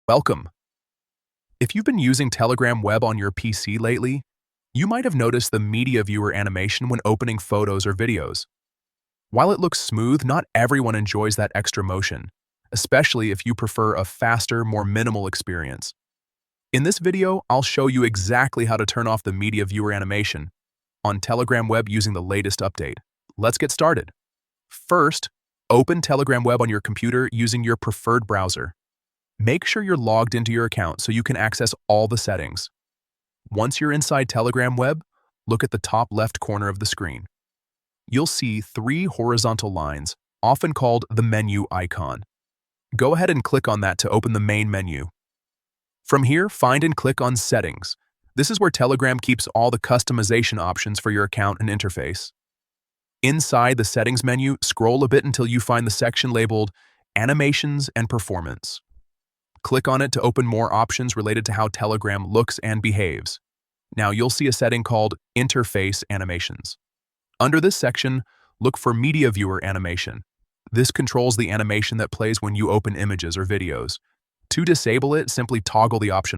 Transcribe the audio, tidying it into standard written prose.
Welcome. If you've been using Telegram Web on your PC lately, you might have noticed the media viewer animation when opening photos or videos. While it looks smooth, not everyone enjoys that extra motion, especially if you prefer a faster, more minimal experience. In this video, I'll show you exactly how to turn off the media viewer animation on Telegram Web using the latest update. Let's get started. First, open Telegram Web on your computer using your preferred browser. Make sure you're logged into your account so you can access all the settings. Once you're inside Telegram Web, look at the top left corner of the screen. You'll see 3 horizontal lines, often called the menu icon. Go ahead and click on that to open the main menu. From here, find and click on Settings. This is where Telegram keeps all the customization options for your account and interface. Inside the Settings menu, scroll a bit until you find the section labeled Animations and Performance. Click on it to open more options related to how Telegram looks and behaves. Now you'll see a setting called Interface Animations. Under this section, look for Media Viewer Animation. This controls the animation that plays when you open images or videos. To disable it, simply toggle the option